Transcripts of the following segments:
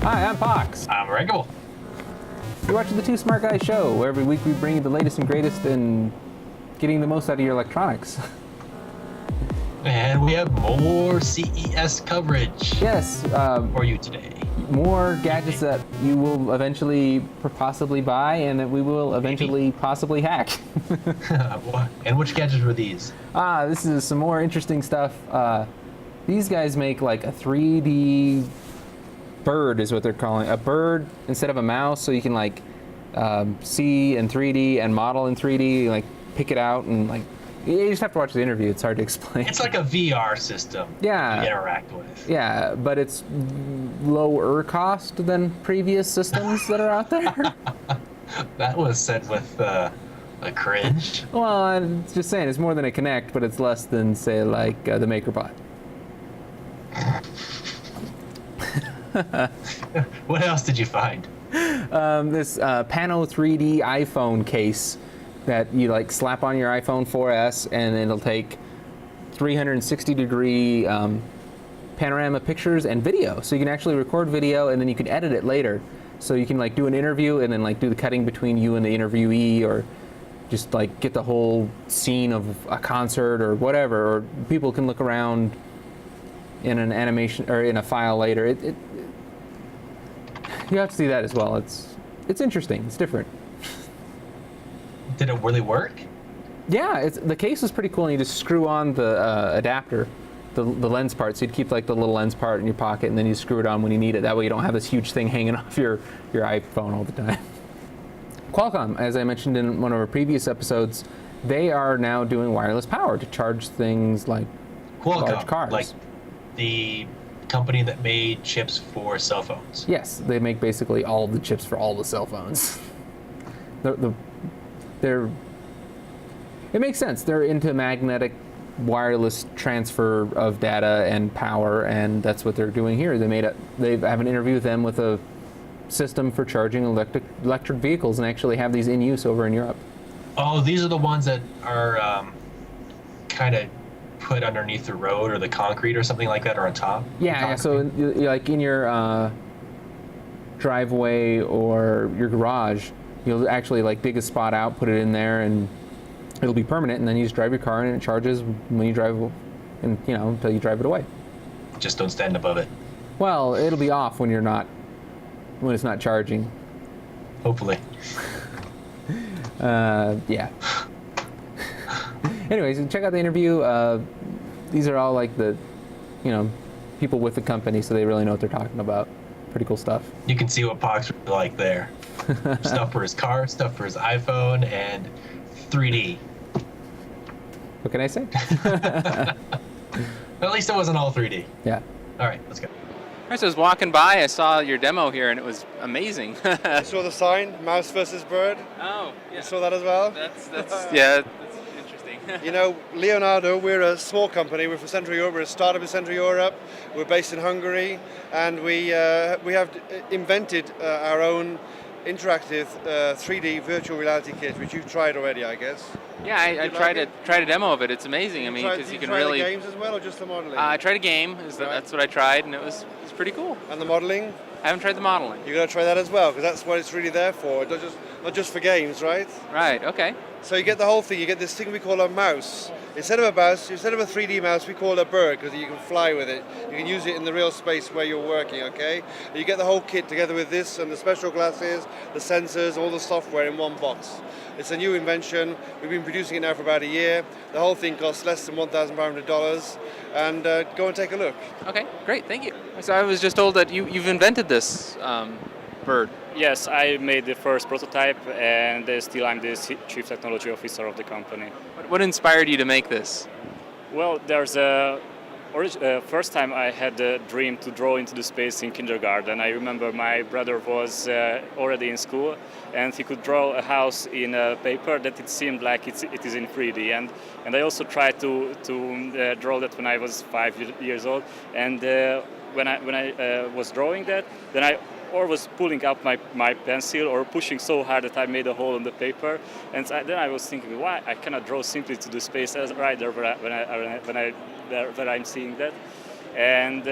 Hi, I'm Pox. I'm Regal. You're watching the Two Smart Guys show, where every week we bring you the latest and greatest in getting the most out of your electronics. And we have more CES coverage Yes, for you today. more gadgets that you will eventually possibly buy and that we will eventually possibly hack. And which gadgets were these? This is some more interesting stuff. These guys make like a 3D bird is what they're calling a bird instead of a mouse, so you can like see in 3D and model in 3D, like pick it out and like you just have to watch the interview. It's hard to explain. It's like a VR system. Yeah. You interact with. Yeah, but it's lower cost than previous systems that are out there. That was said with a cringe. Well, I'm just saying it's more than a Kinect, but it's less than say like the MakerBot. What else did you find? This Pano 3D iPhone case that you like slap on your iPhone 4S, and it'll take 360-degree panorama pictures and video. So you can actually record video, and then you can edit it later. So you can like do an interview, and then like do the cutting between you and the interviewee, or just like get the whole scene of a concert or whatever. Or people can look around in an animation or in a file later. You have to see that as well. It's interesting. It's different. Did it really work? Yeah, the case is pretty cool. And you just screw on the adapter, the lens part. So you'd keep like the little lens part in your pocket, and then you screw it on when you need it. That way you don't have this huge thing hanging off your iPhone all the time. Qualcomm, as I mentioned in one of our previous episodes, they are now doing wireless power to charge things like Qualcomm, large cars. like the company that made chips for cell phones. Yes, they make basically all of the chips for all the cell phones. It makes sense. They're into magnetic wireless transfer of data and power, and that's what they're doing here. They have an interview with them with a system for charging electric vehicles, and actually have these in use over in Europe. Oh, these are the ones that are kind of put underneath the road or the concrete or something like that, or on top? Yeah, so like in your driveway or your garage, you'll actually like dig a spot out, put it in there, and it'll be permanent, and then you just drive your car and it charges when you drive, and until you drive it away. Just don't stand above it. Well, it'll be off when it's not charging. Hopefully. Yeah. Anyways, check out the interview. These are all like the, people with the company, so they really know what they're talking about. Pretty cool stuff. You can see what Pox was like there. Stuff for his car, stuff for his iPhone, and 3D. What can I say? At least it wasn't all 3D. Yeah. All right, let's go. All right, so I was walking by, I saw your demo here, and it was amazing. You saw the sign, mouse versus bird? Oh, yeah. You saw that as well? That's yeah, that's interesting. Leonardo, we're a small company. We're from Central Europe. We're a startup in Central Europe. We're based in Hungary, and we have invented our own interactive 3D virtual reality kit, which you've tried already, I guess. Yeah, I tried a demo of it. It's amazing. I mean, because you can really. The games as well, or just the modeling? I tried a game. That's what I tried, and it's pretty cool. And the modeling? I haven't tried the modeling. You're gonna try that as well, because that's what it's really there for. Not just for games, right? Right. Okay. So you get the whole thing. You get this thing we call a mouse. Instead of a 3D mouse, we call it a bird, because you can fly with it. You can use it in the real space where you're working, okay? And you get the whole kit together with this and the special glasses, the sensors, all the software in one box. It's a new invention. We've been producing it now for about a year. The whole thing costs less than $1,500. And go and take a look. Okay, great, thank you. So I was just told that you've invented this bird. Yes, I made the first prototype, and still I'm the chief technology officer of the company. What inspired you to make this? Well, first time I had the dream to draw into the space in kindergarten. I remember my brother was already in school, and he could draw a house in a paper that it seemed like it is in 3D. And I also tried to draw that when I was 5 years old. And when I was drawing that, then I was pulling up my pencil or pushing so hard that I made a hole in the paper. And then I was thinking, why I cannot draw simply to the space right there when I'm seeing that. And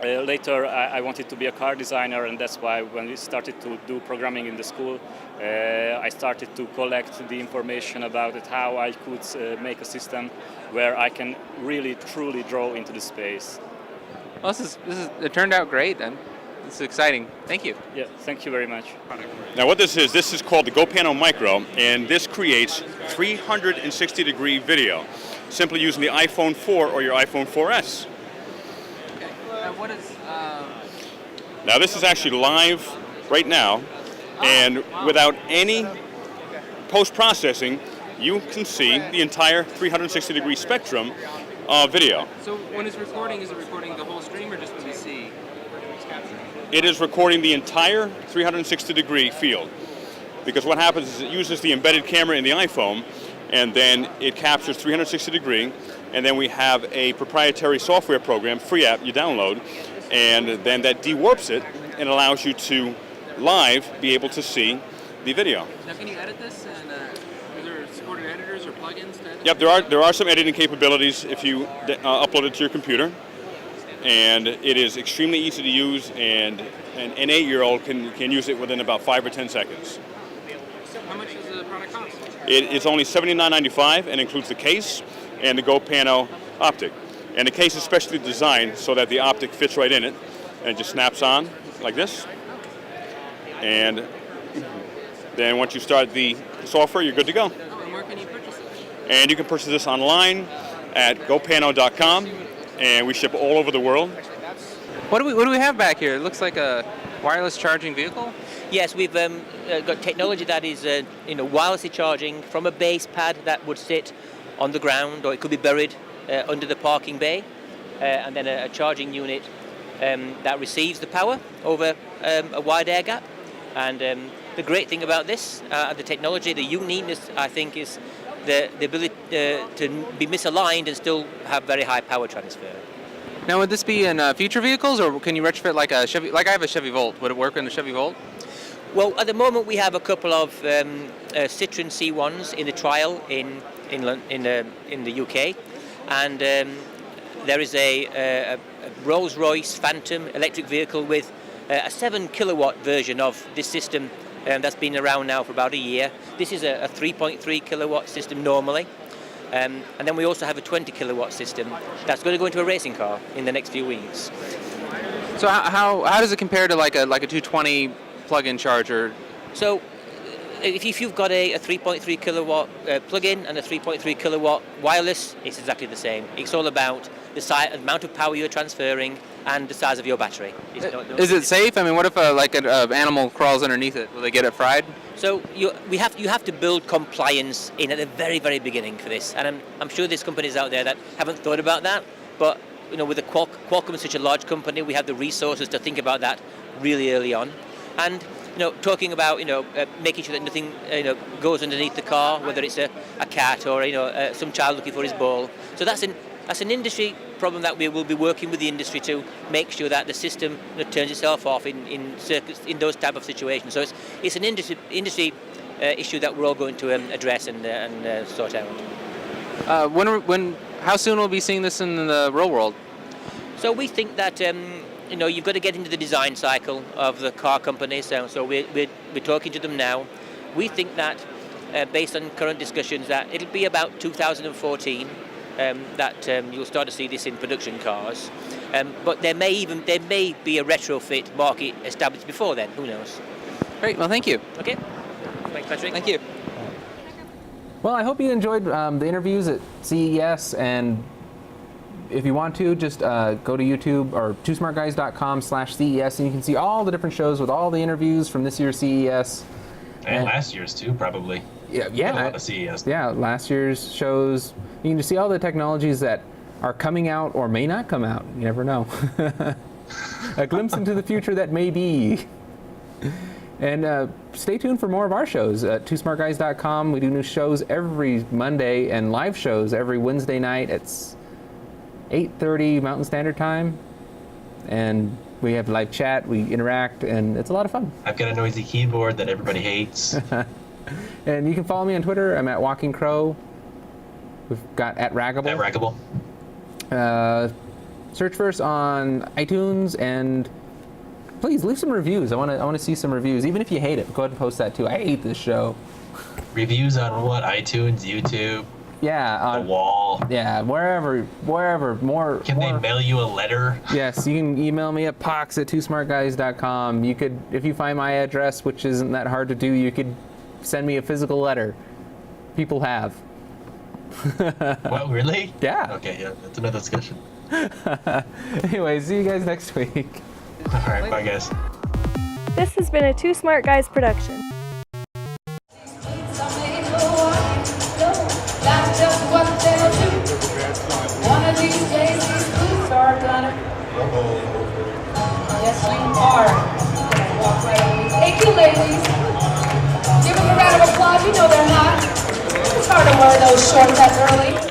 Later, I wanted to be a car designer, and that's why when we started to do programming in the school, I started to collect the information about it, how I could make a system where I can really, truly draw into the space. Well, it turned out great, and this is exciting. Thank you. Yeah, thank you very much. Now what this is called the Pano Micro, and this creates 360-degree video, simply using the iPhone 4 or your iPhone 4S. What is? Now this is actually live right now, and without any post-processing, you can see the entire 360-degree spectrum of video. So when it's recording, is it recording the whole stream or just what we see? It is recording the entire 360-degree field, because what happens is it uses the embedded camera in the iPhone, and then it captures 360-degree, and then we have a proprietary software program, free app you download, and then that dewarps it and allows you to live be able to see the video. Now, can you edit this? And are there supported editors or plugins to edit? Yep, there are some editing capabilities if you upload it to your computer, and it is extremely easy to use, and an 8-year-old can use it within about 5 or 10 seconds. How much does the product cost? It's only $79.95 and includes the case and the Pano optic. And the case is specially designed so that the optic fits right in it, and it just snaps on like this. And then once you start the software, you're good to go. Oh, and where can you purchase it? And you can purchase this online at gopano.com, and we ship all over the world. What do we have back here? It looks like a wireless charging vehicle. Yes, we've got technology that is wirelessly charging from a base pad that would sit on the ground, or it could be buried under the parking bay, and then a charging unit that receives the power over a wide air gap. And the great thing about this, the technology, the uniqueness, I think, is the ability to be misaligned and still have very high power transfer. Now, would this be in future vehicles, or can you retrofit like a Chevy? Like I have a Chevy Volt. Would it work in a Chevy Volt? Well, at the moment we have a couple of Citroen C1s in the trial in the UK, and there is a Rolls-Royce Phantom electric vehicle with a 7 kilowatt version of this system that's been around now for about a year. This is a 3.3 kilowatt system normally, and then we also have a 20 kilowatt system that's going to go into a racing car in the next few weeks. So how does it compare to like a 220 plug-in charger? So if you've got a 3.3 kilowatt plug-in and a 3.3 kilowatt wireless, it's exactly the same. It's all about the amount of power you're transferring and the size of your battery. Is it safe? I mean, what if an animal crawls underneath it? Will they get it fried? So you have to build compliance in at the very, very beginning for this, and I'm sure there's companies out there that haven't thought about that. But with the Qualcomm is such a large company, we have the resources to think about that really early on. And talking about making sure that nothing goes underneath the car, whether it's a cat or some child looking for his ball. So that's an industry problem that we will be working with the industry to make sure that the system turns itself off in those type of situations. So it's an industry issue that we're all going to address and sort out. How soon will we be seeing this in the real world? So we think that you've got to get into the design cycle of the car companies. So we're talking to them now. We think that based on current discussions that it'll be about 2014 that you'll start to see this in production cars. But there may be a retrofit market established before then. Who knows? Great. Well, thank you. Okay. Thanks, Patrick. Thank you. Well, I hope you enjoyed the interviews at CES, and if you want to, just go to YouTube or twosmartguys.com/CES, and you can see all the different shows with all the interviews from this year's CES. And last year's too, probably. Yeah. A lot of CES. Yeah, last year's shows. You can just see all the technologies that are coming out or may not come out. You never know. A glimpse into the future that may be. And stay tuned for more of our shows at twosmartguys.com. We do new shows every Monday and live shows every Wednesday night at 8:30 Mountain Standard Time. And we have live chat, we interact, and it's a lot of fun. I've got a noisy keyboard that everybody hates. And you can follow me on Twitter. I'm at Walking Crow. We've got at Raggable. At Raggable. search for us on iTunes, and please leave some reviews. I want to see some reviews, even if you hate it. Go ahead and post that too. I hate this show. Reviews on what? iTunes, YouTube, Yeah, the wall. yeah, wherever, more. Can they mail you a letter? Yes, you can email me at pox@twosmartguys.com. You could, if you find my address, which isn't that hard to do, you could send me a physical letter. People have. Well, really? Yeah. Okay, yeah, that's another discussion. Anyway, see you guys next week. All right, bye, guys. This has been a Two Smart Guys production. That's just what they'll do. One of these days, these boots are gonna. Yes, you are. Gonna walk right on me. Thank you, ladies. Give them a round of applause. You know they're hot. It's hard to wear those shorts that early.